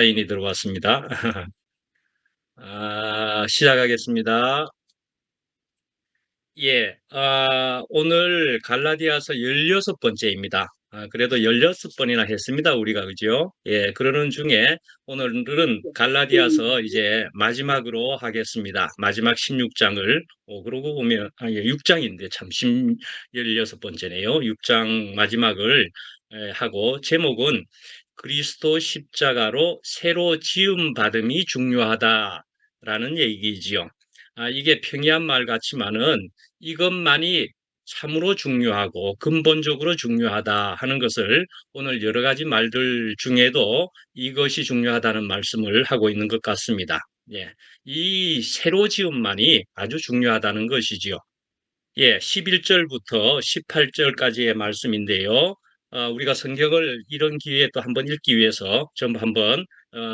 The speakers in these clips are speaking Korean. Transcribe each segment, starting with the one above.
사인이 들어왔습니다. 시작하겠습니다. 예, 오늘 갈라디아서 16번째입니다. 그래도 16번이나 했습니다, 우리가, 그죠? 예, 그러는 중에 오늘은 갈라디아서 이제 마지막으로 하겠습니다. 마지막 16장을. 그러고 보면, 예, 6장인데 참, 16번째네요. 6장 마지막을 하고, 제목은 그리스도 십자가로 새로 지음 받음이 중요하다라는 얘기지요. 이게 평이한 말 같지만은 이것만이 참으로 중요하고 근본적으로 중요하다 하는 것을 오늘 여러 가지 말들 중에도 이것이 중요하다는 말씀을 하고 있는 것 같습니다. 예, 이 새로 지음만이 아주 중요하다는 것이지요. 예, 11절부터 18절까지의 말씀인데요. 우리가 성경을 이런 기회에 또 한번 읽기 위해서 좀 한번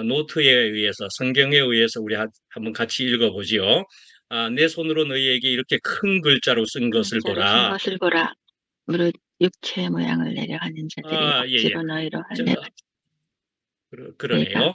노트에 의해서 성경에 의해서 우리 한번 같이 읽어보지요. 내 손으로 너희에게 이렇게 큰 글자로 쓴 것을 자로 쓴 보라. 것을 보라. 무릇 육체의 모양을 내려하는 자들이 예, 예. 억지로 너희로 저, 할례 내가 그러네요.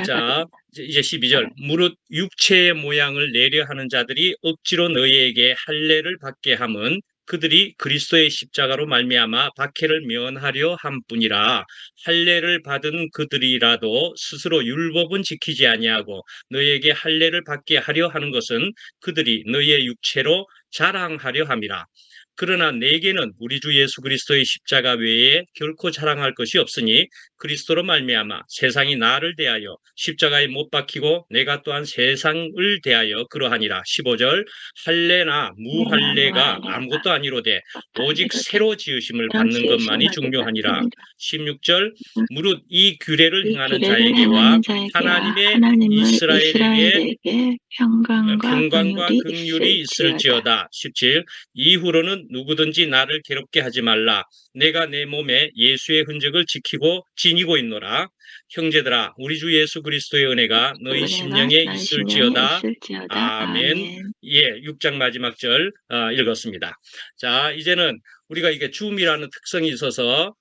자, 야가로 이제 12절. 하라. 무릇 육체의 모양을 내려 하는 자들이 억지로 너희에게 할례를 받게 함은 그들이 그리스도의 십자가로 말미암아 박해를 면하려 함뿐이라. 할례를 받은 그들이라도 스스로 율법은 지키지 아니하고 너희에게 할례를 받게 하려 하는 것은 그들이 너희의 육체로 자랑하려 함이라. 그러나 내게는 우리 주 예수 그리스도의 십자가 외에 결코 자랑할 것이 없으니 그리스도로 말미암아 세상이 나를 대하여 십자가에 못 박히고 내가 또한 세상을 대하여 그러하니라. 15절. 할례나 할례나 무할례가 무할례가 아무것도 아니로되 것도 오직 아니로되 새로 지으심을 이런 받는 것만이 지으심을 중요하니라. 받으니라. 16절. 무릇 이 규례를 이 행하는 규례를 자에게와 행하는 자에게와 하나님의 하나님을 이스라엘에게 이스라엘에게 평강과 평강과 긍휼이 긍휼이 있을지어다. 있을지어다. 17. 이후로는 누구든지 나를 괴롭게 하지 말라. 내가 내 몸에 예수의 흔적을 지키고 지니고 있노라. 형제들아, 우리 주 예수 그리스도의 은혜가 너희 은혜가 심령에 너희 심령에 있을지어다. 있을지어다. 아멘. 아멘. 예, 6장 마지막 절 읽었습니다. 자, 이제는 우리가 이게 줌이라는 특성이 있어서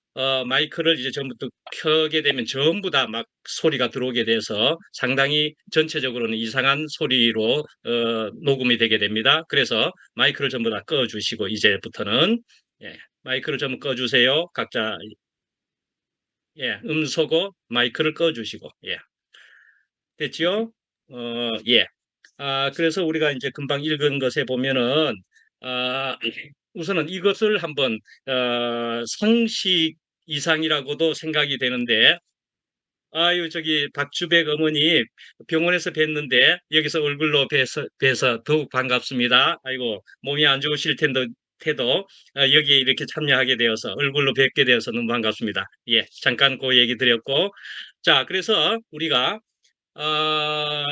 마이크를 이제 전부터 켜게 되면 전부 다 막 소리가 들어오게 돼서 상당히 전체적으로는 이상한 소리로 녹음이 되게 됩니다. 그래서 마이크를 전부 다 꺼주시고 이제부터는 예, 마이크를 좀 꺼주세요. 각자 예, 음소거 마이크를 꺼주시고 예, 됐지요? 예. 그래서 우리가 이제 금방 읽은 것에 보면은 우선은 이것을 한번 상식 이상이라고도 생각이 되는데 아유, 저기 박주백 어머니 병원에서 뵀는데 여기서 얼굴로 뵈서 더욱 반갑습니다. 아이고, 몸이 안 좋으실 텐도 여기에 이렇게 참여하게 되어서 얼굴로 뵙게 되어서 너무 반갑습니다. 예, 잠깐 그 얘기 드렸고. 자, 그래서 우리가 아,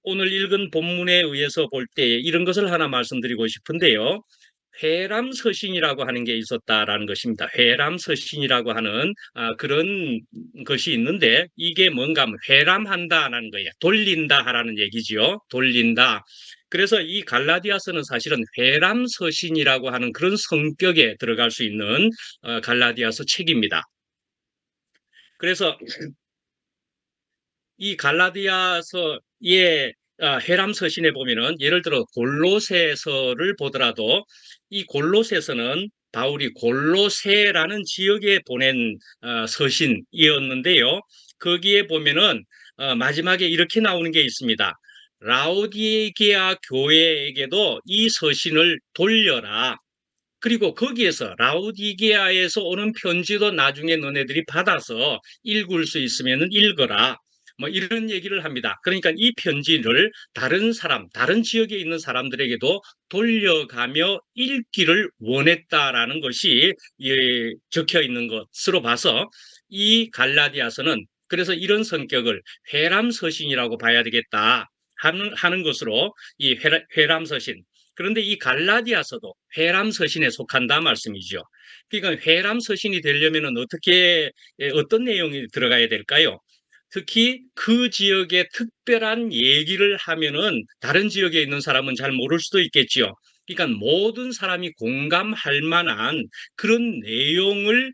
오늘 읽은 본문에 의해서 볼 때 이런 것을 하나 말씀드리고 싶은데요. 회람서신이라고 하는 게 있었다라는 것입니다. 회람서신이라고 하는 그런 것이 있는데 이게 뭔가 하면 회람한다라는 거예요. 돌린다 하라는 얘기지요. 돌린다. 그래서 이 갈라디아서는 사실은 회람서신이라고 하는 그런 성격에 들어갈 수 있는 갈라디아서 책입니다. 그래서 이 갈라디아서의 회람 서신에 보면은 예를 들어 골로새서를 보더라도 이 골로새서는 바울이 골로새라는 지역에 보낸 서신이었는데요. 거기에 보면은 마지막에 이렇게 나오는 게 있습니다. 라오디게아 교회에게도 이 서신을 돌려라. 그리고 거기에서 라오디게아에서 오는 편지도 나중에 너네들이 받아서 읽을 수 있으면 읽어라. 뭐 이런 얘기를 합니다. 그러니까 이 편지를 다른 사람, 다른 지역에 있는 사람들에게도 돌려가며 읽기를 원했다라는 것이 적혀 있는 것으로 봐서 이 갈라디아서는 그래서 이런 성격을 회람서신이라고 봐야 되겠다 하는 것으로 이 회람서신, 그런데 이 갈라디아서도 회람서신에 속한다 말씀이죠. 그러니까 회람서신이 되려면 어떻게 어떤 내용이 들어가야 될까요? 특히 그 지역의 특별한 얘기를 하면은 다른 지역에 있는 사람은 잘 모를 수도 있겠지요. 그러니까 모든 사람이 공감할 만한 그런 내용을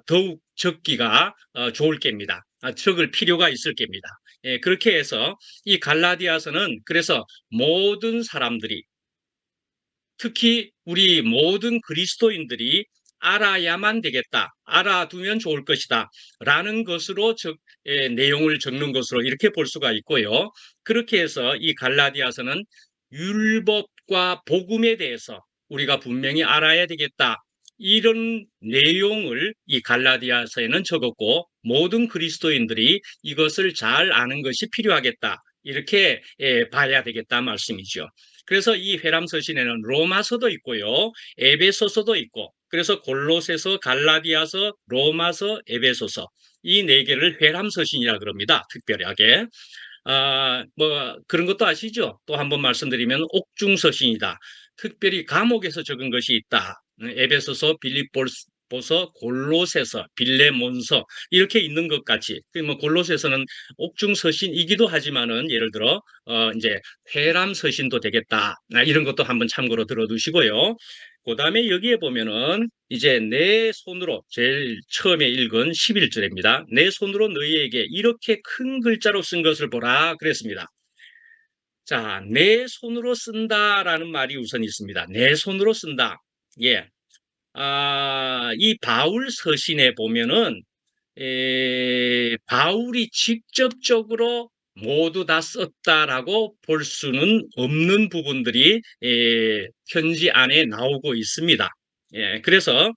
더욱 적기가 좋을 겁니다. 적을 필요가 있을 겁니다. 예, 그렇게 해서 이 갈라디아서는 그래서 모든 사람들이, 특히 우리 모든 그리스도인들이 알아야만 되겠다, 알아두면 좋을 것이다 라는 것으로 내용을 적는 것으로 이렇게 볼 수가 있고요. 그렇게 해서 이 갈라디아서는 율법과 복음에 대해서 우리가 분명히 알아야 되겠다, 이런 내용을 이 갈라디아서에는 적었고, 모든 그리스도인들이 이것을 잘 아는 것이 필요하겠다, 이렇게 봐야 되겠다 말씀이죠. 그래서 이 회람서신에는 로마서도 있고요, 에베소서도 있고, 그래서 골로새서, 갈라디아서, 로마서, 에베소서, 이 네 개를 회람서신이라 그럽니다. 특별하게. 뭐 그런 것도 아시죠? 또 한번 말씀드리면 옥중서신이다, 특별히 감옥에서 적은 것이 있다. 에베소서, 빌립보서, 골로새서, 빌레몬서, 이렇게 있는 것 같이, 뭐 골로새서는 옥중서신이기도 하지만은 예를 들어 이제 회람서신도 되겠다, 이런 것도 한번 참고로 들어두시고요. 그다음에 여기에 보면은 이제 내 손으로 제일 처음에 읽은 11절입니다. 내 손으로 너희에게 이렇게 큰 글자로 쓴 것을 보라 그랬습니다. 자, 내 손으로 쓴다라는 말이 우선 있습니다. 내 손으로 쓴다. 예. 이 바울 서신에 보면은 바울이 직접적으로 모두 다 썼다라고 볼 수는 없는 부분들이 편지 안에 나오고 있습니다. 예, 그래서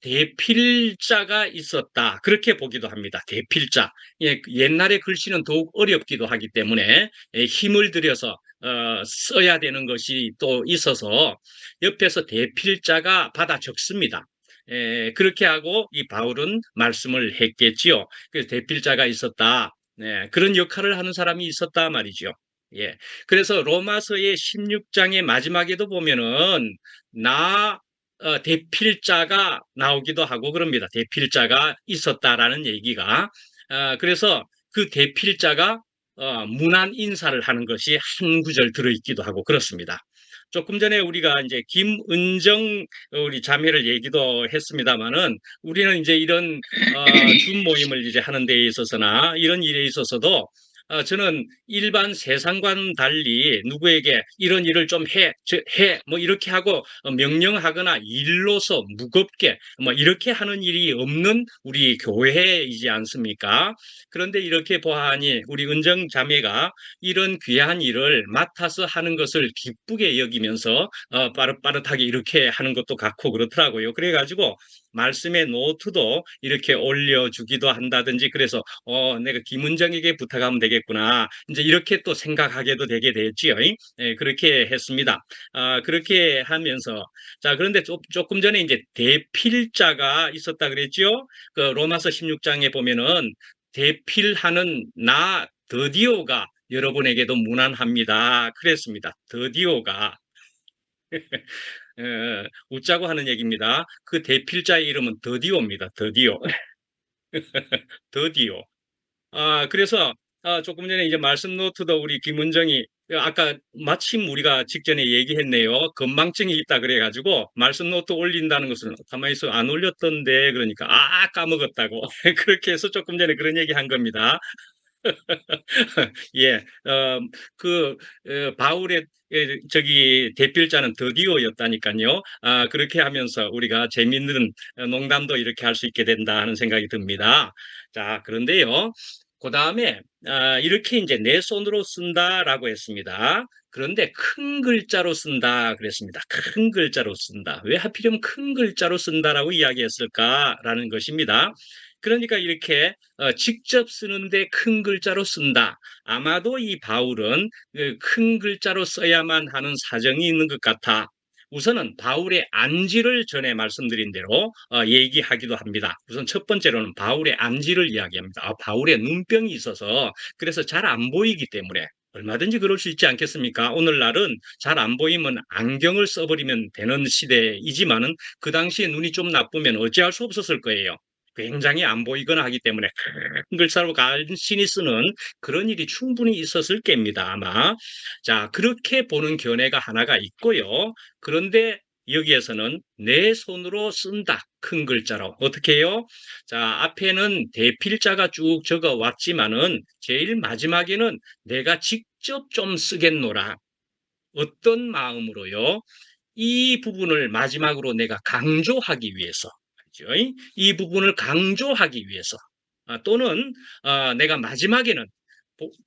대필자가 있었다, 그렇게 보기도 합니다. 대필자. 예, 옛날에 글씨는 더욱 어렵기도 하기 때문에 힘을 들여서 써야 되는 것이 또 있어서 옆에서 대필자가 받아 적습니다. 그렇게 하고 이 바울은 말씀을 했겠지요. 그래서 대필자가 있었다. 네, 그런 역할을 하는 사람이 있었다 말이죠. 예. 그래서 로마서의 16장의 마지막에도 보면은 나 대필자가 나오기도 하고 그럽니다. 대필자가 있었다라는 얘기가. 그래서 그 대필자가 문안 인사를 하는 것이 한 구절 들어있기도 하고 그렇습니다. 조금 전에 우리가 이제 김은정 우리 자매를 얘기도 했습니다만은, 우리는 이제 이런 줌 모임을 이제 하는 데 있어서나 이런 일에 있어서도 저는 일반 세상과는 달리 누구에게 이런 일을 좀 뭐 이렇게 하고 명령하거나 일로서 무겁게 뭐 이렇게 하는 일이 없는 우리 교회이지 않습니까? 그런데 이렇게 보아하니 우리 은정 자매가 이런 귀한 일을 맡아서 하는 것을 기쁘게 여기면서 빠릇빠릇하게 이렇게 하는 것도 같고 그렇더라고요. 그래가지고 말씀의 노트도 이렇게 올려주기도 한다든지, 그래서 내가 김은정에게 부탁하면 되겠구나, 이제 이렇게 또 생각하게도 되게 됐지요. 예, 그렇게 했습니다. 그렇게 하면서, 자, 그런데 조금 전에 이제 대필자가 있었다 그랬죠. 그 로마서 16장에 보면은 대필하는 나 드디오가 여러분에게도 무난합니다 그랬습니다. 드디오가 웃자고 하는 얘기입니다. 그 대필자의 이름은 더디오입니다. 더디오. 더디오. 그래서 조금 전에 이제 말씀 노트도 우리 김은정이 아까 마침 우리가 직전에 얘기했네요. 건망증이 있다 그래가지고 말씀 노트 올린다는 것은 가만히 있어 안 올렸던데, 그러니까 까먹었다고. 그렇게 해서 조금 전에 그런 얘기 한 겁니다. 예, 그 바울의 저기 대필자는 드디어였다니까요. 그렇게 하면서 우리가 재밌는 농담도 이렇게 할 수 있게 된다 하는 생각이 듭니다. 자, 그런데요. 그 다음에 이렇게 이제 내 손으로 쓴다라고 했습니다. 그런데 큰 글자로 쓴다 그랬습니다. 큰 글자로 쓴다. 왜 하필이면 큰 글자로 쓴다라고 이야기했을까라는 것입니다. 그러니까 이렇게 직접 쓰는데 큰 글자로 쓴다. 아마도 이 바울은 그큰 글자로 써야만 하는 사정이 있는 것 같아. 우선은 바울의 안지를 전에 말씀드린 대로 얘기하기도 합니다. 우선 첫 번째로는 바울의 안지를 이야기합니다. 바울의 눈병이 있어서 그래서 잘 안 보이기 때문에, 얼마든지 그럴 수 있지 않겠습니까? 오늘날은 잘 안 보이면 안경을 써버리면 되는 시대이지만은 그 당시에 눈이 좀 나쁘면 어찌할 수 없었을 거예요. 굉장히 안 보이거나 하기 때문에 큰 글자로 간신히 쓰는 그런 일이 충분히 있었을 겁니다, 아마. 자, 그렇게 보는 견해가 하나가 있고요. 그런데 여기에서는 내 손으로 쓴다. 큰 글자로. 어떻게 해요? 자, 앞에는 대필자가 쭉 적어 왔지만은 제일 마지막에는 내가 직접 좀 쓰겠노라. 어떤 마음으로요? 이 부분을 마지막으로 내가 강조하기 위해서, 그죠? 이 부분을 강조하기 위해서, 또는 내가 마지막에는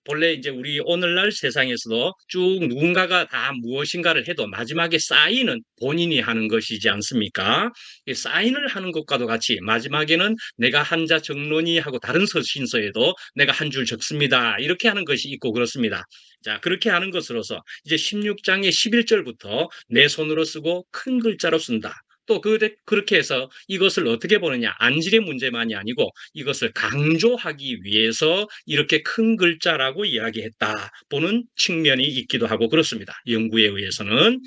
본래 이제 우리 오늘날 세상에서도 쭉 누군가가 다 무엇인가를 해도 마지막에 사인은 본인이 하는 것이지 않습니까? 이 사인을 하는 것과도 같이 마지막에는 내가 한자 적노니 하고 다른 서신서에도 내가 한 줄 적습니다. 이렇게 하는 것이 있고 그렇습니다. 자, 그렇게 하는 것으로서 이제 16장의 11절부터 내 손으로 쓰고 큰 글자로 쓴다. 또 그렇게 해서 이것을 어떻게 보느냐. 안질의 문제만이 아니고 이것을 강조하기 위해서 이렇게 큰 글자라고 이야기했다 보는 측면이 있기도 하고 그렇습니다. 연구에 의해서는.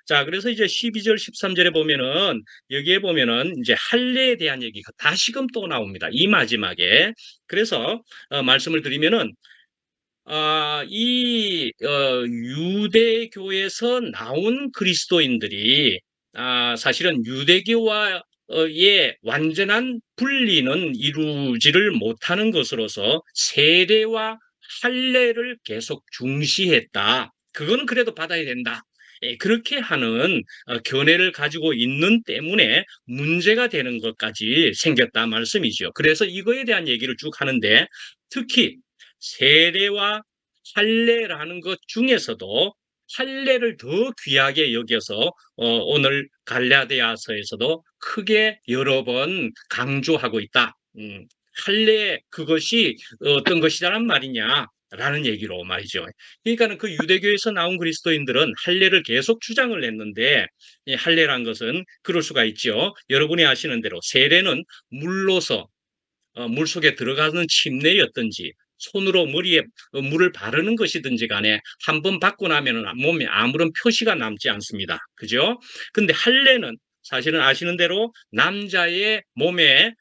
자, 그래서 이제 12절, 13절에 보면은 여기에 보면은 이제 할례에 대한 얘기가 다시금 또 나옵니다. 이 마지막에. 그래서 말씀을 드리면은 유대교에서 나온 그리스도인들이 사실은 유대교와의 완전한 분리는 이루지를 못하는 것으로서 세례와 할례를 계속 중시했다. 그건 그래도 받아야 된다. 그렇게 하는 견해를 가지고 있는 때문에 문제가 되는 것까지 생겼다 말씀이죠. 그래서 이거에 대한 얘기를 쭉 하는데 특히 세례와 할례라는 것 중에서도 할례를 더 귀하게 여겨서 오늘 갈라디아서에서도 크게 여러 번 강조하고 있다. 할례 그것이 어떤 것이란 말이냐라는 얘기로 말이죠. 그러니까는 그 유대교에서 나온 그리스도인들은 할례를 계속 주장을 했는데 이 할례란 것은 그럴 수가 있죠. 여러분이 아시는 대로 세례는 물로서 물 속에 들어가는 침례였든지 손으로 머리에 물을 바르는 것이든지 간에 한 번 받고 나면 몸에 아무런 표시가 남지 않습니다. 그죠? 근데 할례는 사실은 아시는 대로 남자의 몸에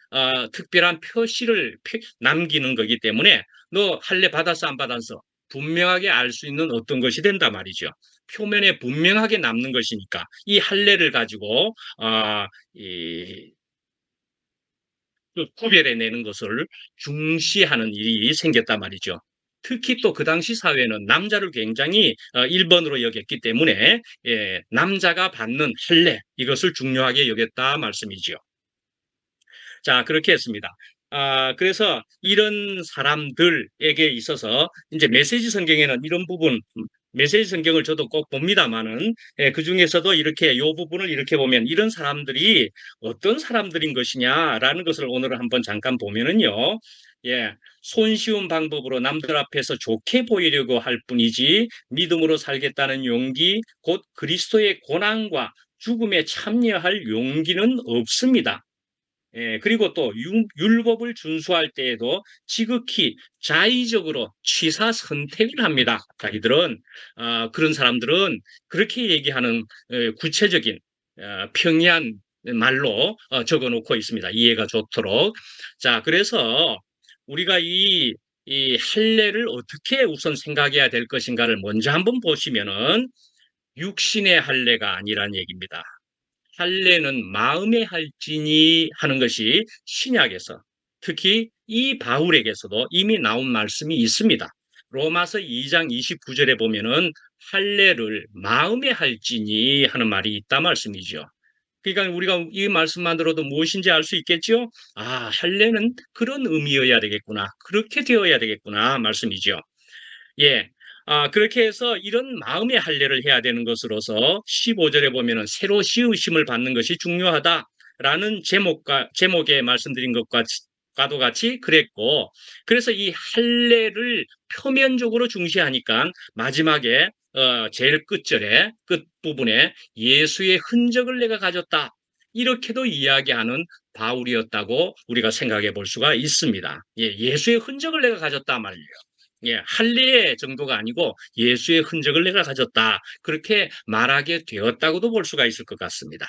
특별한 표시를 남기는 거기 때문에 너 할례 받았어 안 받았어 분명하게 알 수 있는 어떤 것이 된다 말이죠. 표면에 분명하게 남는 것이니까 이 할례를 가지고 이 구별해내는 것을 중시하는 일이 생겼단 말이죠. 특히 또 그 당시 사회는 남자를 굉장히 1번으로 여겼기 때문에 남자가 받는 할례 이것을 중요하게 여겼다 말씀이죠. 자, 그렇게 했습니다. 그래서 이런 사람들에게 있어서 이제 메시지 성경에는 이런 부분, 메시지 성경을 저도 꼭 봅니다만은 그 중에서도 이렇게 요 부분을 이렇게 보면 이런 사람들이 어떤 사람들인 것이냐라는 것을 오늘 한번 잠깐 보면은요. 손쉬운 방법으로 남들 앞에서 좋게 보이려고 할 뿐이지 믿음으로 살겠다는 용기, 곧 그리스도의 고난과 죽음에 참여할 용기는 없습니다. 그리고 또 율법을 준수할 때에도 지극히 자의적으로 취사 선택을 합니다. 자기들은 그런 사람들은 그렇게 얘기하는 구체적인 평이한 말로 적어놓고 있습니다. 이해가 좋도록. 자, 그래서 우리가 이 할례를 어떻게 우선 생각해야 될 것인가를 먼저 한번 보시면은 육신의 할례가 아니란 얘기입니다. 할례는 마음의 할지니 하는 것이 신약에서 특히 이 바울에게서도 이미 나온 말씀이 있습니다. 로마서 2장 29절에 보면은 할례를 마음에 할지니 하는 말이 있다 말씀이죠. 그러니까 우리가 이 말씀만 들어도 무엇인지 알 수 있겠죠? 할례는 그런 의미여야 되겠구나. 그렇게 되어야 되겠구나 말씀이죠. 예. 그렇게 해서 이런 마음의 할례를 해야 되는 것으로서 15절에 보면은 새로 지으심을 받는 것이 중요하다라는 제목에 말씀드린 과도 같이 그랬고, 그래서 이 할례를 표면적으로 중시하니까 마지막에 제일 끝절에 끝부분에 예수의 흔적을 내가 가졌다. 이렇게도 이야기하는 바울이었다고 우리가 생각해 볼 수가 있습니다. 예수의 흔적을 내가 가졌다 말이에요. 할례의 정도가 아니고 예수의 흔적을 내가 가졌다. 그렇게 말하게 되었다고도 볼 수가 있을 것 같습니다.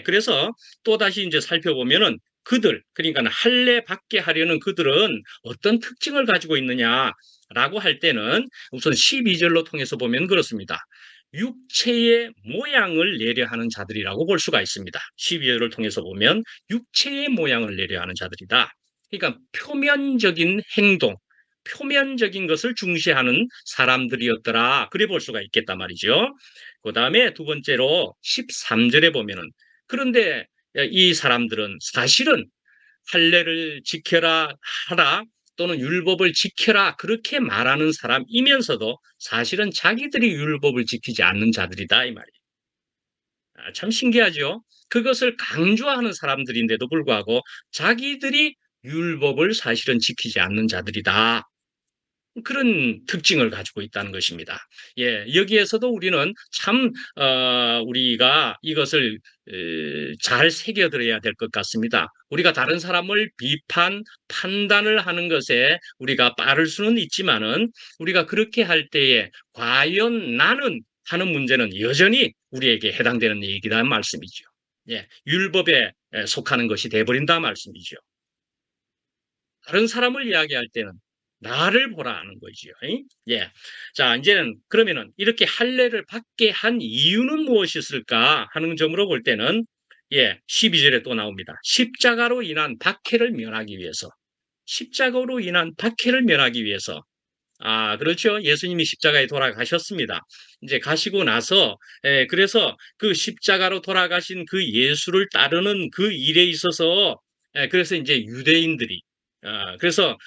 그래서 또다시 이제 살펴보면은 그들, 그러니까 할례 받게 하려는 그들은 어떤 특징을 가지고 있느냐라고 할 때는 우선 12절로 통해서 보면 그렇습니다. 육체의 모양을 내려 하는 자들이라고 볼 수가 있습니다. 12절을 통해서 보면 육체의 모양을 내려 하는 자들이다. 그러니까 표면적인 행동, 표면적인 것을 중시하는 사람들이었더라. 그래 볼 수가 있겠단 말이죠. 그 다음에 두 번째로 13절에 보면은 그런데 이 사람들은 사실은 할례를 지켜라 하라 또는 율법을 지켜라 그렇게 말하는 사람이면서도 사실은 자기들이 율법을 지키지 않는 자들이다 이 말이에요. 참 신기하죠. 그것을 강조하는 사람들인데도 불구하고 자기들이 율법을 사실은 지키지 않는 자들이다. 그런 특징을 가지고 있다는 것입니다. 예, 여기에서도 우리는 참, 우리가 이것을 잘 새겨들어야 될 것 같습니다. 우리가 다른 사람을 비판, 판단을 하는 것에 우리가 빠를 수는 있지만은 우리가 그렇게 할 때에 과연 나는 하는 문제는 여전히 우리에게 해당되는 얘기다 말씀이죠. 예, 율법에 속하는 것이 돼버린다 말씀이죠. 다른 사람을 이야기할 때는 나를 보라는 거지요. 예. 자, 이제는 그러면은 이렇게 할례를 받게 한 이유는 무엇이었을까 하는 점으로 볼 때는 12절에 또 나옵니다. 십자가로 인한 박해를 면하기 위해서. 십자가로 인한 박해를 면하기 위해서. 그렇죠. 예수님이 십자가에 돌아가셨습니다. 이제 가시고 나서, 그래서 그 십자가로 돌아가신 그 예수를 따르는 그 일에 있어서, 그래서 이제 유대인들이, 그래서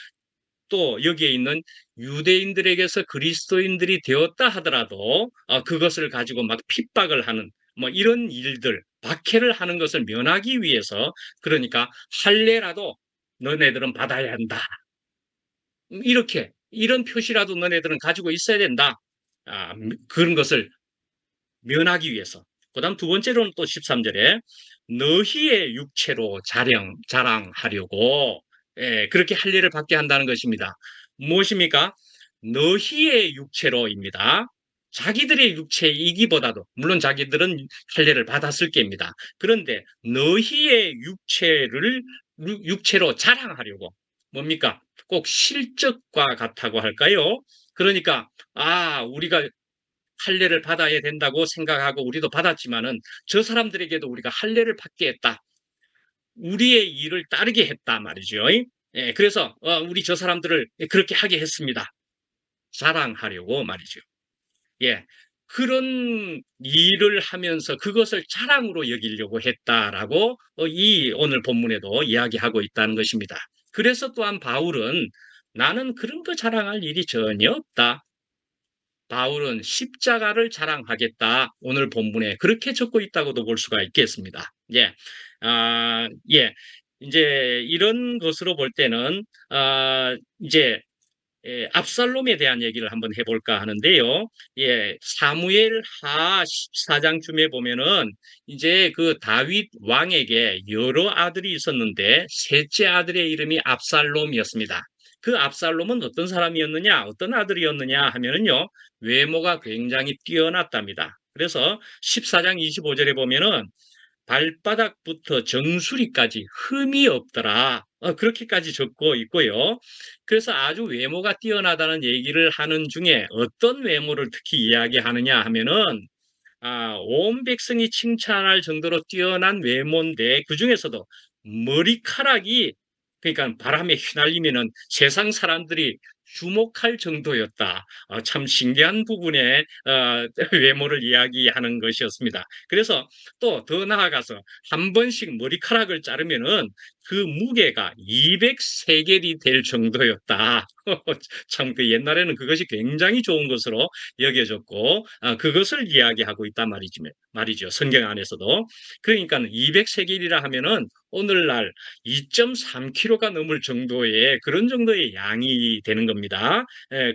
또 여기에 있는 유대인들에게서 그리스도인들이 되었다 하더라도 그것을 가지고 막 핍박을 하는 뭐 이런 일들, 박해를 하는 것을 면하기 위해서 그러니까 할례라도 너네들은 받아야 한다. 이렇게 이런 표시라도 너네들은 가지고 있어야 된다. 그런 것을 면하기 위해서. 그다음 두 번째로는 또 13절에 너희의 육체로 자랑하려고 그렇게 할례를 받게 한다는 것입니다. 무엇입니까? 너희의 육체로입니다. 자기들의 육체이기보다도 물론 자기들은 할례를 받았을 게입니다. 그런데 너희의 육체로 자랑하려고 뭡니까? 꼭 실적과 같다고 할까요? 그러니까 우리가 할례를 받아야 된다고 생각하고 우리도 받았지만은 저 사람들에게도 우리가 할례를 받게 했다. 우리의 일을 따르게 했다 말이죠. 예, 그래서 우리 저 사람들을 그렇게 하게 했습니다. 자랑하려고 말이죠. 예, 그런 일을 하면서 그것을 자랑으로 여기려고 했다라고 이 오늘 본문에도 이야기하고 있다는 것입니다. 그래서 또한 바울은 나는 그런 거 자랑할 일이 전혀 없다. 바울은 십자가를 자랑하겠다. 오늘 본문에 그렇게 적고 있다고도 볼 수가 있겠습니다. 예. 예. 이제 이런 것으로 볼 때는, 이제, 압살롬에 대한 얘기를 한번 해볼까 하는데요. 사무엘 하 14장쯤에 보면은 이제 그 다윗 왕에게 여러 아들이 있었는데 셋째 아들의 이름이 압살롬이었습니다. 그 압살롬은 어떤 사람이었느냐, 어떤 아들이었느냐 하면은요, 외모가 굉장히 뛰어났답니다. 그래서 14장 25절에 보면은 발바닥부터 정수리까지 흠이 없더라. 그렇게까지 적고 있고요. 그래서 아주 외모가 뛰어나다는 얘기를 하는 중에 어떤 외모를 특히 이야기하느냐 하면은 온 백성이 칭찬할 정도로 뛰어난 외모인데 그 중에서도 머리카락이 그러니까 바람에 휘날리면은 세상 사람들이 주목할 정도였다. 참 신기한 부분의 외모를 이야기하는 것이었습니다. 그래서 또 더 나아가서 한 번씩 머리카락을 자르면은 그 무게가 200세겔이 될 정도였다. 참 그 옛날에는 그것이 굉장히 좋은 것으로 여겨졌고 그것을 이야기하고 있단 말이죠. 성경 안에서도. 그러니까 200세겔이라 하면은 오늘날 2.3kg가 넘을 정도의 그런 정도의 양이 되는 겁니다.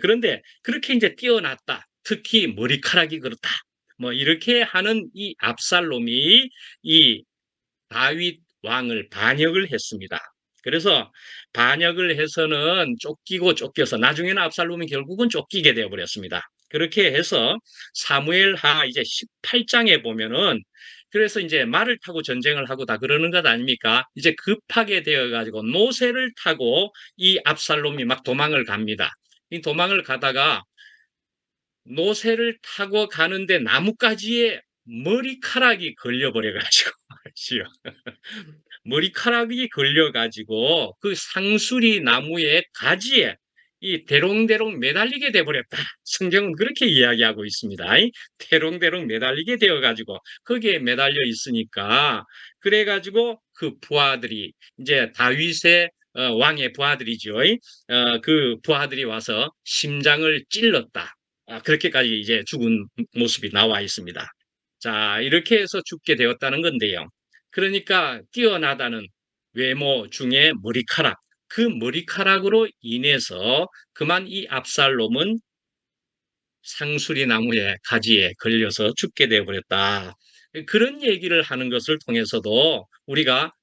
그런데 그렇게 이제 뛰어났다. 특히 머리카락이 그렇다. 뭐 이렇게 하는 이 압살롬이 이 다윗 왕을 반역을 했습니다. 그래서 반역을 해서는 쫓기고 쫓겨서 나중에는 압살롬이 결국은 쫓기게 되어 버렸습니다. 그렇게 해서 사무엘하 이제 18장에 보면은 그래서 이제 말을 타고 전쟁을 하고 다 그러는 것 아닙니까? 이제 급하게 되어가지고 노새를 타고 이 압살롬이 막 도망을 갑니다. 이 도망을 가다가 노새를 타고 가는데 나뭇가지에 머리카락이 걸려버려가지고 말이지요. 머리카락이 걸려가지고 그 상수리 나무의 가지에 이 대롱대롱 매달리게 돼버렸다. 성경은 그렇게 이야기하고 있습니다. 대롱대롱 매달리게 되어가지고 거기에 매달려 있으니까 그래가지고 그 부하들이 이제 다윗의 왕의 부하들이죠. 그 부하들이 와서 심장을 찔렀다. 그렇게까지 이제 죽은 모습이 나와 있습니다. 자, 이렇게 해서 죽게 되었다는 건데요. 그러니까 뛰어나다는 외모 중에 머리카락, 그 머리카락으로 인해서 그만 이 압살롬은 상수리 나무의 가지에 걸려서 죽게 되어버렸다. 그런 얘기를 하는 것을 통해서도 우리가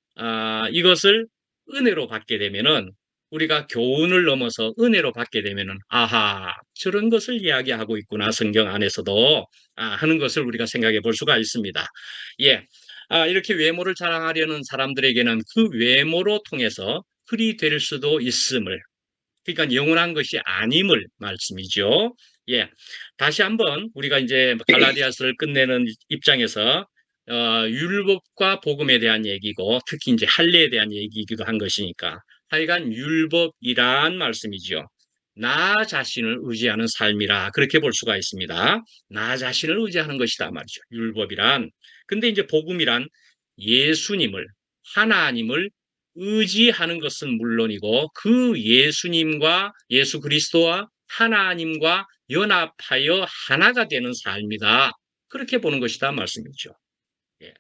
이것을 은혜로 받게 되면은 우리가 교훈을 넘어서 은혜로 받게 되면은 아하 저런 것을 이야기하고 있구나 성경 안에서도 하는 것을 우리가 생각해 볼 수가 있습니다. 예, 이렇게 외모를 자랑하려는 사람들에게는 그 외모로 통해서 풀이 될 수도 있음을 그러니까 영원한 것이 아님을 말씀이죠. 예. 다시 한번 우리가 이제 갈라디아서를 끝내는 입장에서 율법과 복음에 대한 얘기고 특히 이제 할례에 대한 얘기이기도 한 것이니까 하여간 율법이란 말씀이죠. 나 자신을 의지하는 삶이라 그렇게 볼 수가 있습니다. 나 자신을 의지하는 것이다 말이죠. 율법이란. 근데 이제 복음이란 예수님을 하나님을 의지하는 것은 물론이고 그 예수님과 예수 그리스도와 하나님과 연합하여 하나가 되는 삶이다. 그렇게 보는 것이다 말씀이죠. 예.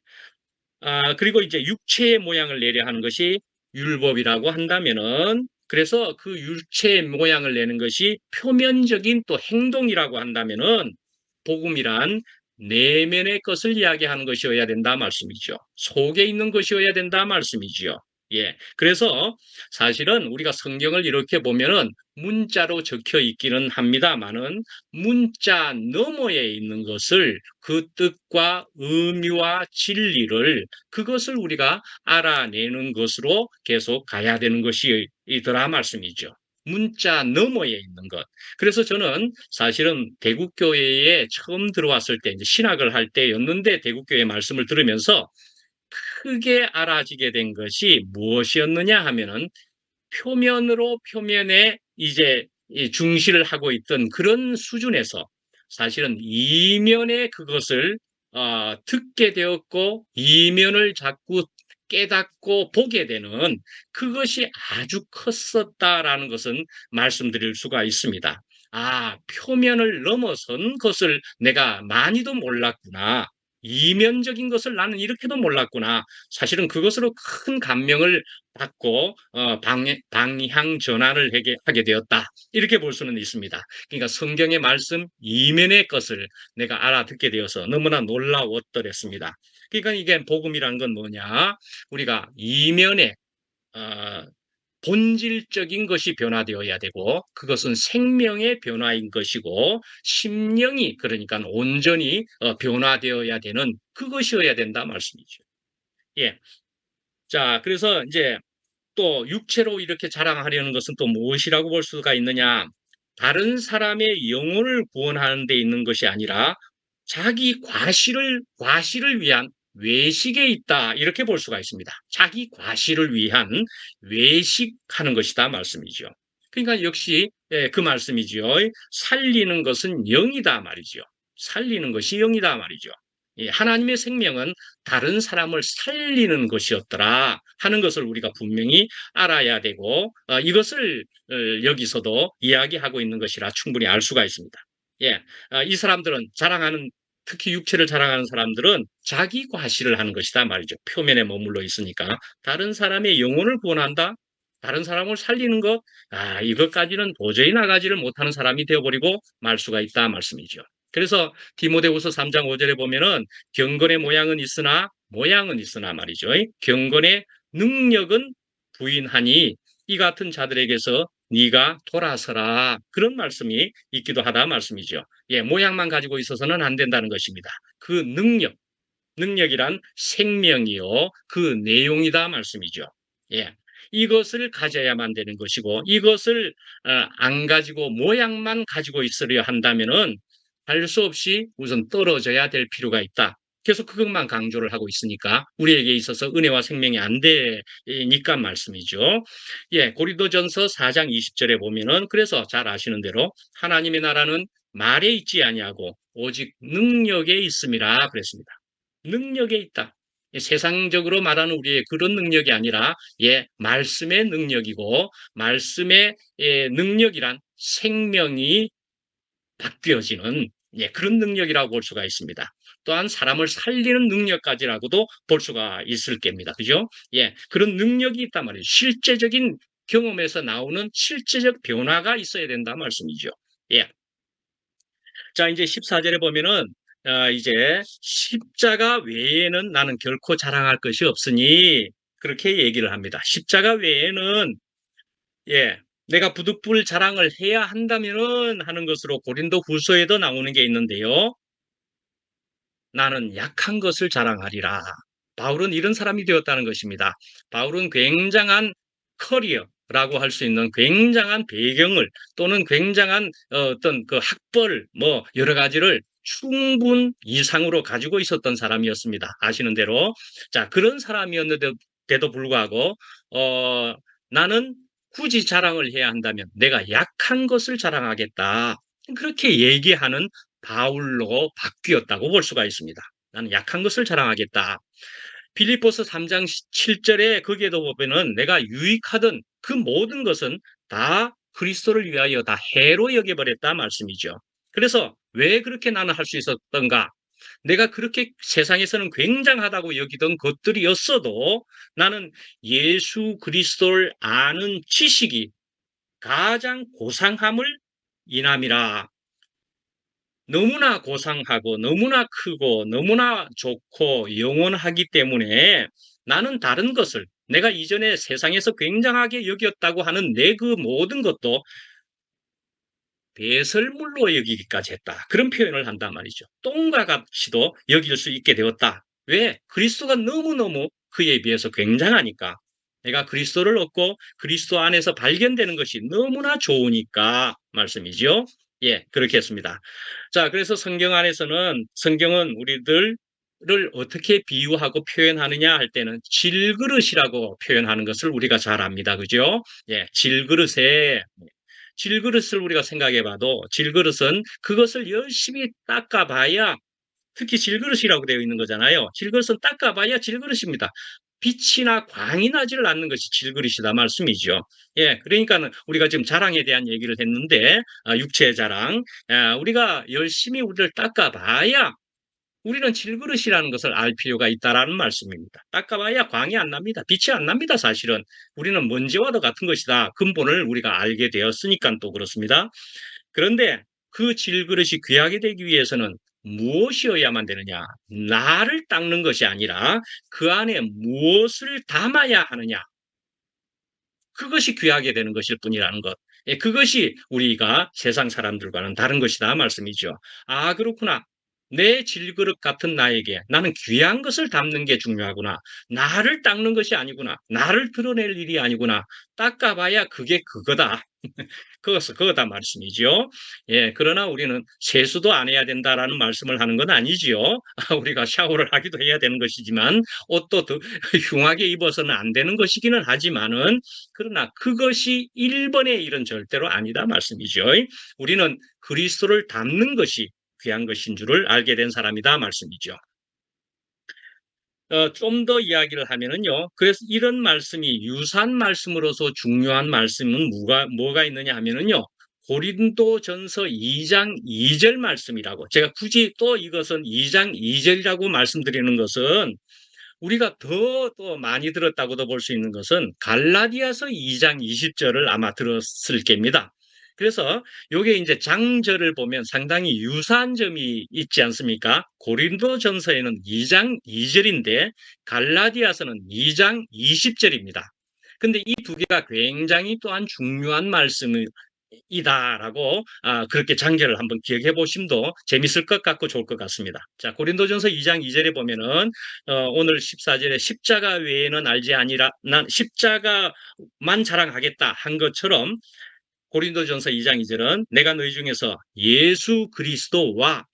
그리고 이제 육체의 모양을 내려 하는 것이 율법이라고 한다면은 그래서 그 육체의 모양을 내는 것이 표면적인 또 행동이라고 한다면은 복음이란 내면의 것을 이야기하는 것이어야 된다 말씀이죠. 속에 있는 것이어야 된다 말씀이죠. 예. 그래서 사실은 우리가 성경을 이렇게 보면은 문자로 적혀 있기는 합니다만은 문자 너머에 있는 것을 그 뜻과 의미와 진리를 그것을 우리가 알아내는 것으로 계속 가야 되는 것이더라 말씀이죠. 문자 너머에 있는 것. 그래서 저는 사실은 대국교회에 처음 들어왔을 때 이제 신학을 할 때였는데 대국교회 말씀을 들으면서 크게 알아지게 된 것이 무엇이었느냐 하면은 표면에 이제 중시를 하고 있던 그런 수준에서 사실은 이면에 그것을 듣게 되었고 이면을 자꾸 깨닫고 보게 되는 그것이 아주 컸었다라는 것은 말씀드릴 수가 있습니다. 표면을 넘어선 것을 내가 많이도 몰랐구나. 이면적인 것을 나는 이렇게도 몰랐구나. 사실은 그것으로 큰 감명을 받고 방향 전환을 하게 되었다. 이렇게 볼 수는 있습니다. 그러니까 성경의 말씀 이면의 것을 내가 알아듣게 되어서 너무나 놀라웠더랬습니다. 그러니까 이게 복음이란 건 뭐냐? 우리가 이면에 어, 본질적인 것이 변화되어야 되고 그것은 생명의 변화인 것이고 심령이 그러니까 온전히 변화되어야 되는 그것이어야 된다 말씀이죠. 예. 자, 그래서 이제 또 육체로 이렇게 자랑하려는 것은 또 무엇이라고 볼 수가 있느냐? 다른 사람의 영혼을 구원하는 데 있는 것이 아니라 자기 과실을 위한 외식에 있다. 이렇게 볼 수가 있습니다. 자기 과실을 위한 외식하는 것이다 말씀이죠. 그러니까 역시 그 말씀이죠. 살리는 것은 영이다 말이죠. 살리는 것이 영이다 말이죠. 하나님의 생명은 다른 사람을 살리는 것이었더라 하는 것을 우리가 분명히 알아야 되고 이것을 여기서도 이야기하고 있는 것이라 충분히 알 수가 있습니다. 예, 이 사람들은 특히 육체를 자랑하는 사람들은 자기 과시를 하는 것이다 말이죠. 표면에 머물러 있으니까 다른 사람의 영혼을 구원한다. 다른 사람을 살리는 것, 이것까지는 도저히 나가지를 못하는 사람이 되어버리고 말 수가 있다 말씀이죠. 그래서 디모데후서 3장 5절에 보면은 경건의 모양은 있으나 말이죠. 경건의 능력은 부인하니 이 같은 자들에게서 네가 돌아서라 그런 말씀이 있기도 하다 말씀이죠. 예, 모양만 가지고 있어서는 안 된다는 것입니다. 그 능력 능력이란 생명이요. 그 내용이다 말씀이죠. 예. 이것을 가져야만 되는 것이고 이것을 안 가지고 모양만 가지고 있으려 한다면은 할 수 없이 우선 떨어져야 될 필요가 있다. 계속 그것만 강조를 하고 있으니까 우리에게 있어서 은혜와 생명이 안 되니까 말씀이죠. 예, 고린도전서 4장 20절에 보면은 그래서 잘 아시는 대로 하나님의 나라는 말에 있지 아니하고 오직 능력에 있음이라 그랬습니다. 능력에 있다. 세상적으로 말하는 우리의 그런 능력이 아니라 말씀의 능력이고 말씀의 능력이란 생명이 바뀌어지는 그런 능력이라고 볼 수가 있습니다. 또한 사람을 살리는 능력까지라고도 볼 수가 있을 겁니다. 그죠? 그런 능력이 있단 말이에요. 실제적인 경험에서 나오는 실제적 변화가 있어야 된다 말씀이죠. 자, 이제 14절에 보면은 이제 십자가 외에는 나는 결코 자랑할 것이 없으니 그렇게 얘기를 합니다. 십자가 외에는 내가 부득불 자랑을 해야 한다면은 하는 것으로 고린도 후서에도 나오는 게 있는데요. 나는 약한 것을 자랑하리라. 바울은 이런 사람이 되었다는 것입니다. 바울은 굉장한 커리어라고 할 수 있는 굉장한 배경을 또는 굉장한 어떤 그 학벌 뭐 여러 가지를 충분 이상으로 가지고 있었던 사람이었습니다. 아시는 대로. 자, 그런 사람이었는데도 불구하고 나는 굳이 자랑을 해야 한다면 내가 약한 것을 자랑하겠다. 그렇게 얘기하는 바울로 바뀌었다고 볼 수가 있습니다. 나는 약한 것을 자랑하겠다. 빌립보서 3장 7절에 거기에도 보면은 내가 유익하던 그 모든 것은 다 그리스도를 위하여 다 해로 여겨버렸다 말씀이죠. 그래서 왜 그렇게 나는 할 수 있었던가? 내가 그렇게 세상에서는 굉장하다고 여기던 것들이었어도 나는 예수 그리스도를 아는 지식이 가장 고상함을 인함이라. 너무나 고상하고 너무나 크고 너무나 좋고 영원하기 때문에 나는 다른 것을 내가 이전에 세상에서 굉장하게 여겼다고 하는 내 그 모든 것도 배설물로 여기기까지 했다. 그런 표현을 한단 말이죠. 똥과 같이도 여길 수 있게 되었다. 왜? 그리스도가 너무너무 그에 비해서 굉장하니까. 내가 그리스도를 얻고 그리스도 안에서 발견되는 것이 너무나 좋으니까 말씀이죠. 그렇게 했습니다. 자, 그래서 성경 안에서는 성경은 우리들을 어떻게 비유하고 표현하느냐 할 때는 질그릇이라고 표현하는 것을 우리가 잘 압니다. 그죠? 질그릇을 우리가 생각해 봐도 질그릇은 그것을 열심히 닦아봐야 특히 질그릇이라고 되어 있는 거잖아요. 질그릇은 닦아봐야 질그릇입니다. 빛이나 광이 나지를 않는 것이 질그릇이다 말씀이죠. 그러니까는 우리가 지금 자랑에 대한 얘기를 했는데 육체의 자랑, 우리가 열심히 우리를 닦아봐야 우리는 질그릇이라는 것을 알 필요가 있다라는 말씀입니다. 닦아봐야 광이 안 납니다. 빛이 안 납니다. 사실은 우리는 먼지와도 같은 것이다. 근본을 우리가 알게 되었으니까 또 그렇습니다. 그런데 그 질그릇이 귀하게 되기 위해서는 무엇이어야만 되느냐? 나를 닦는 것이 아니라 그 안에 무엇을 담아야 하느냐? 그것이 귀하게 되는 것일 뿐이라는 것. 그것이 우리가 세상 사람들과는 다른 것이다 말씀이죠. 아, 그렇구나. 내 질그릇 같은 나에게 나는 귀한 것을 담는 게 중요하구나. 나를 닦는 것이 아니구나. 나를 드러낼 일이 아니구나. 닦아봐야 그게 그거다. 그거다 말씀이죠. 그러나 우리는 세수도 안 해야 된다라는 말씀을 하는 건 아니지요. 우리가 샤워를 하기도 해야 되는 것이지만 옷도 더 흉하게 입어서는 안 되는 것이기는 하지만은 그러나 그것이 1번의 일은 절대로 아니다 말씀이죠. 우리는 그리스도를 닮는 것이 귀한 것인 줄을 알게 된 사람이다 말씀이죠. 좀 더 이야기를 하면은요. 그래서 이런 말씀이 유산 말씀으로서 중요한 말씀은 뭐가 있느냐 하면은요. 고린도전서 2장 2절 말씀이라고. 제가 굳이 또 이것은 2장 2절이라고 말씀드리는 것은 우리가 또 많이 들었다고도 볼 수 있는 것은 갈라디아서 2장 20절을 아마 들었을 겁니다. 그래서 요게 이제 장절을 보면 상당히 유사한 점이 있지 않습니까? 고린도전서에는 2장 2절인데 갈라디아서는 2장 20절입니다. 근데 이 두 개가 굉장히 또한 중요한 말씀을 이다라고 그렇게 장제를 한번 기억해 보심도 재밌을 것 같고 좋을 것 같습니다. 자, 고린도전서 2장 2절에 보면은 오늘 14절에 십자가 외에는 알지 아니라 난 십자가만 자랑하겠다 한 것처럼 고린도전서 2장 2절은 내가 너희 중에서 예수 그리스도와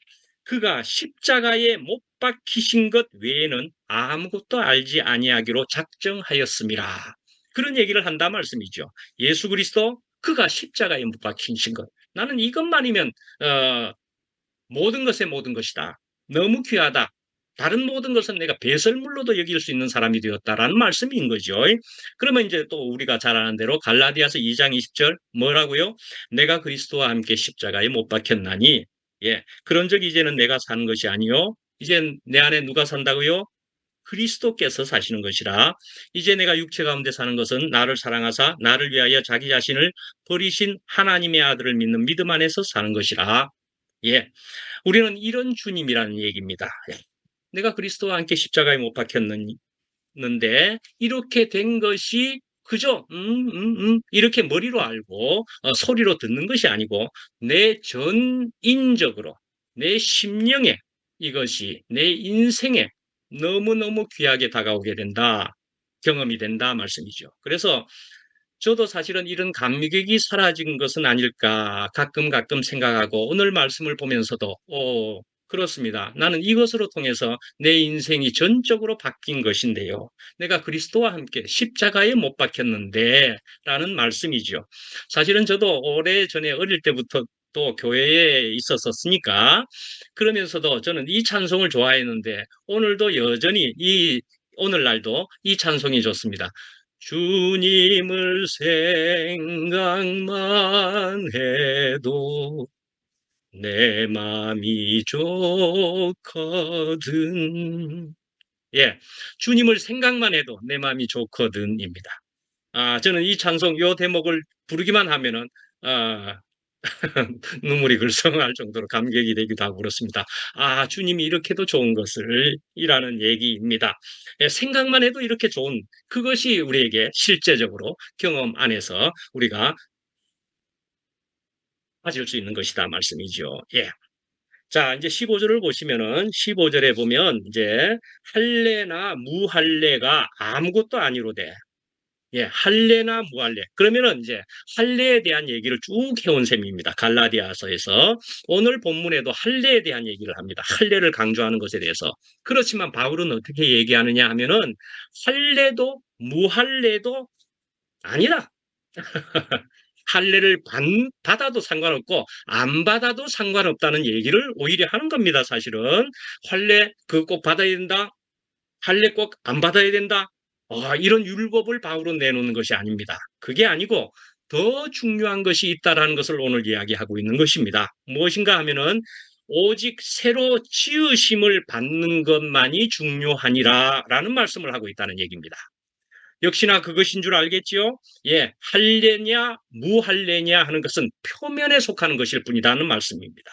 그가 십자가에 못 박히신 것 외에는 아무것도 알지 아니하기로 작정하였음이라. 그런 얘기를 한다 말씀이죠. 예수 그리스도 그가 십자가에 못 박히신 것. 나는 이것만이면 모든 것의 모든 것이다. 너무 귀하다. 다른 모든 것은 내가 배설물로도 여길 수 있는 사람이 되었다라는 말씀인 거죠. 그러면 이제 또 우리가 잘 아는 대로 갈라디아서 2장 20절 뭐라고요? 내가 그리스도와 함께 십자가에 못 박혔나니 예, 그런 적 이제는 내가 사는 것이 아니요 이제 내 안에 누가 산다고요? 그리스도께서 사시는 것이라. 이제 내가 육체 가운데 사는 것은 나를 사랑하사 나를 위하여 자기 자신을 버리신 하나님의 아들을 믿는 믿음 안에서 사는 것이라. 예, 우리는 이런 주님이라는 얘기입니다. 예, 내가 그리스도와 함께 십자가에 못 박혔는데 이렇게 된 것이 그저 이렇게 머리로 알고 소리로 듣는 것이 아니고 내 전인적으로 내 심령에 이것이 내 인생에 너무너무 귀하게 다가오게 된다. 경험이 된다 말씀이죠. 그래서 저도 사실은 이런 감격이 사라진 것은 아닐까 가끔 생각하고 오늘 말씀을 보면서도 그렇습니다. 나는 이것으로 통해서 내 인생이 전적으로 바뀐 것인데요. 내가 그리스도와 함께 십자가에 못 박혔는데 라는 말씀이죠. 사실은 저도 오래전에 어릴 때부터 또 교회에 있었으니까 그러면서도 저는 이 찬송을 좋아했는데 오늘도 여전히 오늘날도 이 찬송이 좋습니다. 주님을 생각만 해도 내 마음이 좋거든. 예, 주님을 생각만 해도 내 마음이 좋거든입니다. 저는 이 찬송 요 대목을 부르기만 하면은 아, 눈물이 글썽할 정도로 감격이 되기도 하고 그렇습니다. 주님이 이렇게도 좋은 것을 이라는 얘기입니다. 예, 생각만 해도 이렇게 좋은 그것이 우리에게 실제적으로 경험 안에서 우리가 가질 수 있는 것이다 말씀이죠. 예. 자, 이제 15절을 보시면은 15절에 보면 이제 할례나 무할례가 아무것도 아니로되 예, 할례나 무할례. 그러면은 이제 할례에 대한 얘기를 쭉 해온 셈입니다. 갈라디아서에서 오늘 본문에도 할례에 대한 얘기를 합니다. 할례를 강조하는 것에 대해서. 그렇지만 바울은 어떻게 얘기하느냐 하면은 할례도 무할례도 아니다. 할례를 받아도 상관없고 안 받아도 상관없다는 얘기를 오히려 하는 겁니다. 사실은 할례 그거 꼭 받아야 된다. 할례 꼭 안 받아야 된다. 이런 율법을 바울은 내놓는 것이 아닙니다. 그게 아니고 더 중요한 것이 있다라는 것을 오늘 이야기하고 있는 것입니다. 무엇인가 하면은 오직 새로 지으심을 받는 것만이 중요하니라라는 말씀을 하고 있다는 얘기입니다. 역시나 그것인 줄 알겠지요? 예, 할례냐 무할례냐 하는 것은 표면에 속하는 것일 뿐이라는 말씀입니다.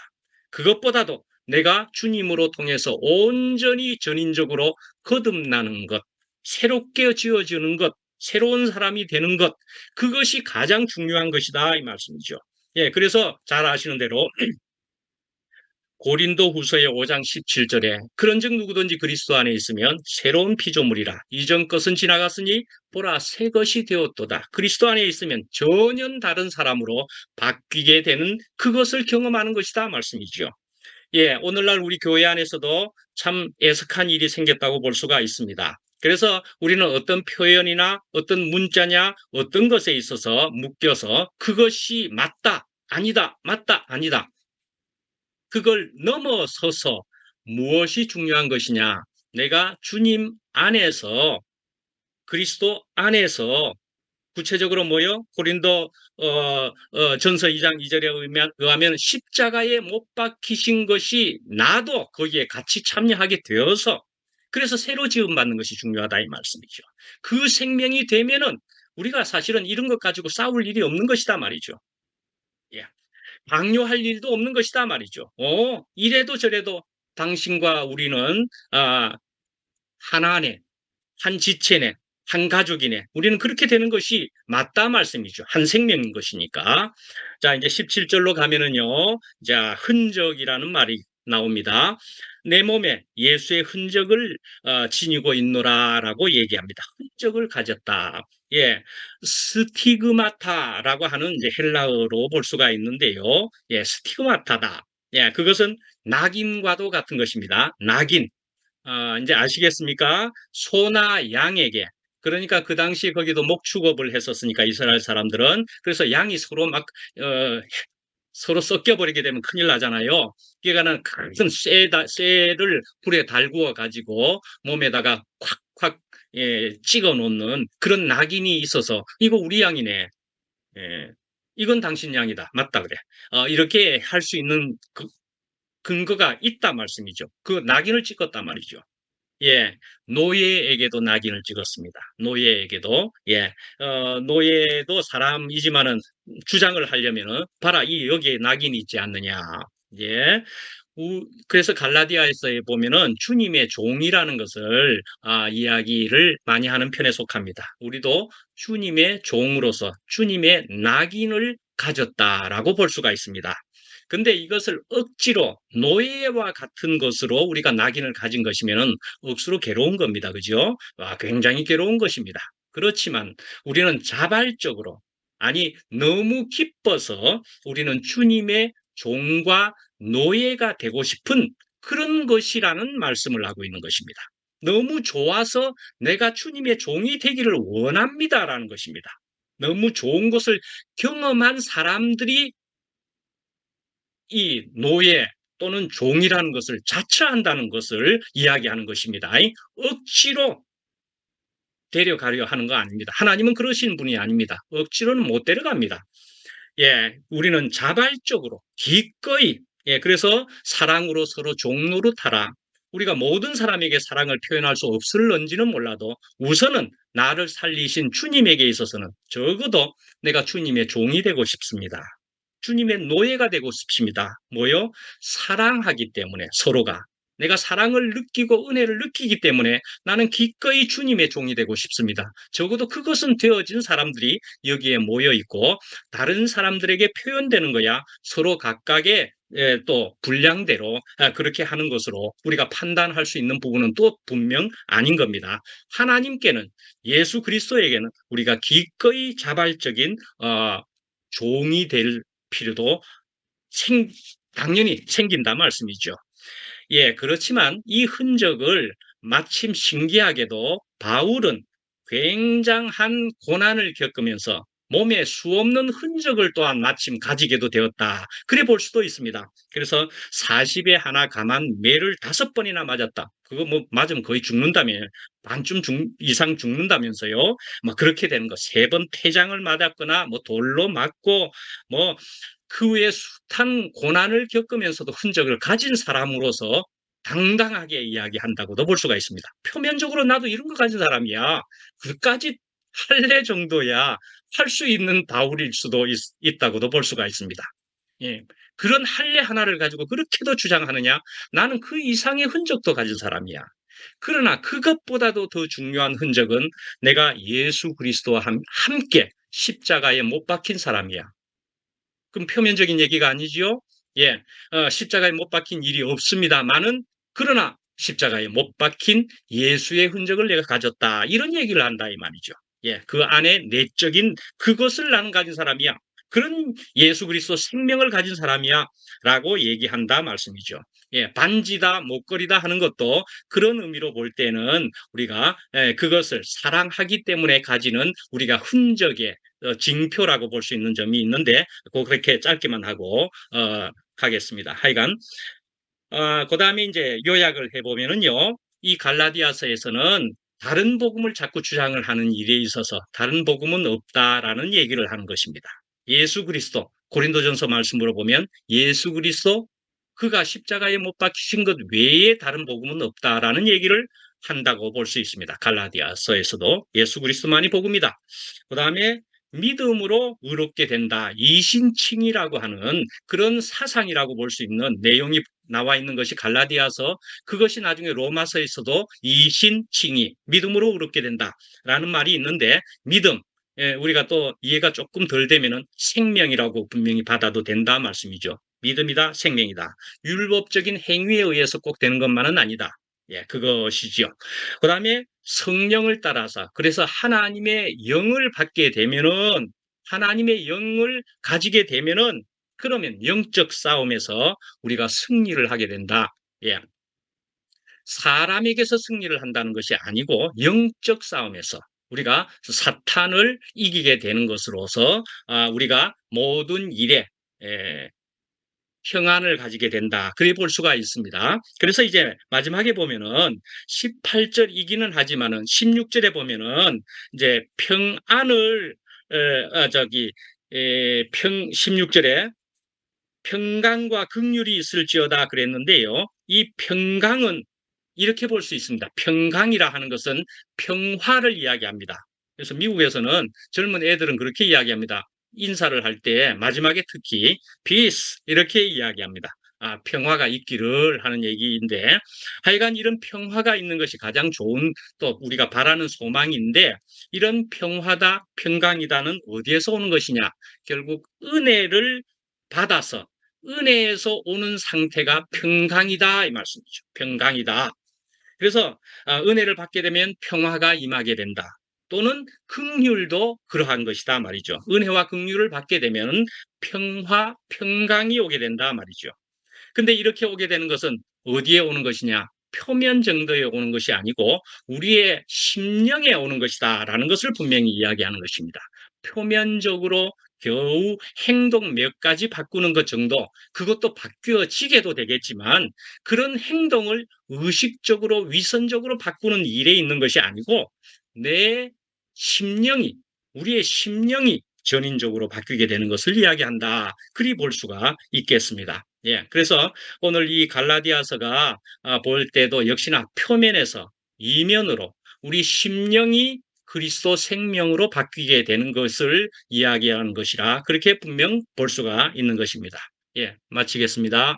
그것보다도 내가 주님으로 통해서 온전히 전인적으로 거듭나는 것, 새롭게 지어지는 것, 새로운 사람이 되는 것, 그것이 가장 중요한 것이다 이 말씀이죠. 예, 그래서 잘 아시는 대로 고린도 후서의 5장 17절에 그런즉 누구든지 그리스도 안에 있으면 새로운 피조물이라 이전 것은 지나갔으니 보라 새 것이 되었도다. 그리스도 안에 있으면 전혀 다른 사람으로 바뀌게 되는 그것을 경험하는 것이다 말씀이죠. 예, 오늘날 우리 교회 안에서도 참 애석한 일이 생겼다고 볼 수가 있습니다. 그래서 우리는 어떤 표현이나 어떤 문자냐 어떤 것에 있어서 묶여서 그것이 맞다, 아니다, 맞다, 아니다. 그걸 넘어서서 무엇이 중요한 것이냐? 내가 주님 안에서 그리스도 안에서 구체적으로 뭐요? 고린도 전서 2장 2절에 의하면 십자가에 못 박히신 것이 나도 거기에 같이 참여하게 되어서 그래서 새로 지음 받는 것이 중요하다 이 말씀이죠. 그 생명이 되면은 우리가 사실은 이런 것 가지고 싸울 일이 없는 것이다 말이죠. 예. 강요할 일도 없는 것이다 말이죠. 이래도 저래도 당신과 우리는 하나 안에 한 지체네 한 가족이네. 우리는 그렇게 되는 것이 맞다 말씀이죠. 한 생명인 것이니까. 자, 이제 17절로 가면은요. 자, 흔적이라는 말이 나옵니다. 내 몸에 예수의 흔적을 지니고 있노라라고 얘기합니다. 흔적을 가졌다. 예, 스티그마타라고 하는 이제 헬라어로 볼 수가 있는데요. 예, 스티그마타다. 예, 그것은 낙인과도 같은 것입니다. 낙인. 이제 아시겠습니까? 소나 양에게. 그러니까 그 당시 거기도 목축업을 했었으니까 이스라엘 사람들은. 그래서 양이 서로 막 서로 섞여버리게 되면 큰일 나잖아요. 그러니까는 큰 쇠를 불에 달구어 가지고 몸에다가 콱콱 찍어 놓는 그런 낙인이 있어서 이거 우리 양이네. 예. 이건 당신 양이다. 맞다 그래. 이렇게 할 수 있는 근거가 있다 말씀이죠. 그 낙인을 찍었단 말이죠. 예, 노예에게도 낙인을 찍었습니다. 노예에게도. 예, 노예도 사람이지만은 주장을 하려면은, 봐라, 여기에 낙인이 있지 않느냐. 예. 그래서 갈라디아에서 보면은 주님의 종이라는 것을 이야기를 많이 하는 편에 속합니다. 우리도 주님의 종으로서 주님의 낙인을 가졌다라고 볼 수가 있습니다. 근데 이것을 억지로 노예와 같은 것으로 우리가 낙인을 가진 것이면은 억수로 괴로운 겁니다. 그죠? 굉장히 괴로운 것입니다. 그렇지만 우리는 자발적으로, 아니, 너무 기뻐서 우리는 주님의 종과 노예가 되고 싶은 그런 것이라는 말씀을 하고 있는 것입니다. 너무 좋아서 내가 주님의 종이 되기를 원합니다라는 것입니다. 너무 좋은 것을 경험한 사람들이 이 노예 또는 종이라는 것을 자처한다는 것을 이야기하는 것입니다. 억지로 데려가려 하는 거 아닙니다. 하나님은 그러신 분이 아닙니다. 억지로는 못 데려갑니다. 예, 우리는 자발적으로 기꺼이, 예, 그래서 사랑으로 서로 종노릇하라. 우리가 모든 사람에게 사랑을 표현할 수 없을런지는 몰라도 우선은 나를 살리신 주님에게 있어서는 적어도 내가 주님의 종이 되고 싶습니다. 주님의 노예가 되고 싶습니다. 뭐요? 사랑하기 때문에 서로가. 내가 사랑을 느끼고 은혜를 느끼기 때문에 나는 기꺼이 주님의 종이 되고 싶습니다. 적어도 그것은 되어진 사람들이 여기에 모여 있고 다른 사람들에게 표현되는 거야. 서로 각각의 또 분량대로 그렇게 하는 것으로 우리가 판단할 수 있는 부분은 또 분명 아닌 겁니다. 하나님께는, 예수 그리스도에게는 우리가 기꺼이 자발적인 종이 될 필요도 당연히 생긴다 말씀이죠. 예, 그렇지만 이 흔적을 마침 신기하게도 바울은 굉장한 고난을 겪으면서 몸에 수없는 흔적을 또한 마침 가지게도 되었다. 그래 볼 수도 있습니다. 그래서 40에 하나 감한 매를 5번이나 맞았다. 그거 뭐 맞으면 거의 죽는다며, 반쯤 이상 죽는다면서요. 뭐 그렇게 되는 거. 3번 태장을 맞았거나 뭐 돌로 맞고 뭐 그 후에 숱한 고난을 겪으면서도 흔적을 가진 사람으로서 당당하게 이야기한다고도 볼 수가 있습니다. 표면적으로 나도 이런 거 가진 사람이야. 그까지 할래 정도야 할 수 있는 바울일 수도 있다고도 볼 수가 있습니다. 예. 그런 할례 하나를 가지고 그렇게도 주장하느냐? 나는 그 이상의 흔적도 가진 사람이야. 그러나 그것보다도 더 중요한 흔적은 내가 예수 그리스도와 함께 십자가에 못 박힌 사람이야. 그럼 표면적인 얘기가 아니지요? 예, 십자가에 못 박힌 일이 없습니다만은, 그러나 십자가에 못 박힌 예수의 흔적을 내가 가졌다. 이런 얘기를 한다 이 말이죠. 예, 그 안에 내적인 그것을 나는 가진 사람이야. 그런 예수 그리스도 생명을 가진 사람이야. 라고 얘기한다 말씀이죠. 예, 반지다, 목걸이다 하는 것도 그런 의미로 볼 때는 우리가 그것을 사랑하기 때문에 가지는 우리가 흔적의 징표라고 볼 수 있는 점이 있는데 그렇게 짧게만 하고 가겠습니다. 하여간 그다음에 이제 요약을 해보면은요, 이 갈라디아서에서는 다른 복음을 자꾸 주장을 하는 일에 있어서 다른 복음은 없다라는 얘기를 하는 것입니다. 예수 그리스도, 고린도전서 말씀으로 보면 예수 그리스도 그가 십자가에 못 박히신 것 외에 다른 복음은 없다라는 얘기를 한다고 볼 수 있습니다. 갈라디아서에서도 예수 그리스도만이 복음이다. 그다음에 믿음으로 의롭게 된다. 이신칭이라고 하는 그런 사상이라고 볼 수 있는 내용이 나와 있는 것이 갈라디아서, 그것이 나중에 로마서에서도 이신칭의, 믿음으로 의롭게 된다라는 말이 있는데, 믿음, 우리가 또 이해가 조금 덜 되면은 생명이라고 분명히 받아도 된다 말씀이죠. 믿음이다, 생명이다. 율법적인 행위에 의해서 꼭 되는 것만은 아니다. 그것이지요. 그 다음에 성령을 따라서, 그래서 하나님의 영을 받게 되면은, 하나님의 영을 가지게 되면은, 그러면 영적 싸움에서 우리가 승리를 하게 된다. 사람에게서 승리를 한다는 것이 아니고 영적 싸움에서 우리가 사탄을 이기게 되는 것으로서 우리가 모든 일에 평안을 가지게 된다. 그래 볼 수가 있습니다. 그래서 이제 마지막에 보면은 18절이기는 하지만은 16절에 보면은 이제 평안을 16절에 평강과 긍휼이 있을지어다 그랬는데요. 이 평강은 이렇게 볼 수 있습니다. 평강이라 하는 것은 평화를 이야기합니다. 그래서 미국에서는 젊은 애들은 그렇게 이야기합니다. 인사를 할 때 마지막에 특히 peace 이렇게 이야기합니다. 평화가 있기를 하는 얘기인데, 하여간 이런 평화가 있는 것이 가장 좋은, 또 우리가 바라는 소망인데, 이런 평화다, 평강이다는 어디에서 오는 것이냐? 결국 은혜를 받아서 은혜에서 오는 상태가 평강이다 이 말씀이죠. 평강이다. 그래서 은혜를 받게 되면 평화가 임하게 된다. 또는 긍휼도 그러한 것이다 말이죠. 은혜와 긍휼을 받게 되면 평화, 평강이 오게 된다 말이죠. 근데 이렇게 오게 되는 것은 어디에 오는 것이냐? 표면 정도에 오는 것이 아니고 우리의 심령에 오는 것이다라는 것을 분명히 이야기하는 것입니다. 표면적으로 겨우 행동 몇 가지 바꾸는 것 정도, 그것도 바뀌어지게도 되겠지만 그런 행동을 의식적으로 위선적으로 바꾸는 일에 있는 것이 아니고 내 심령이, 우리의 심령이 전인적으로 바뀌게 되는 것을 이야기한다. 그리 볼 수가 있겠습니다. 그래서 오늘 이 갈라디아서가 볼 때도 역시나 표면에서 이면으로 우리 심령이 그리스도 생명으로 바뀌게 되는 것을 이야기하는 것이라 그렇게 분명 볼 수가 있는 것입니다. 마치겠습니다.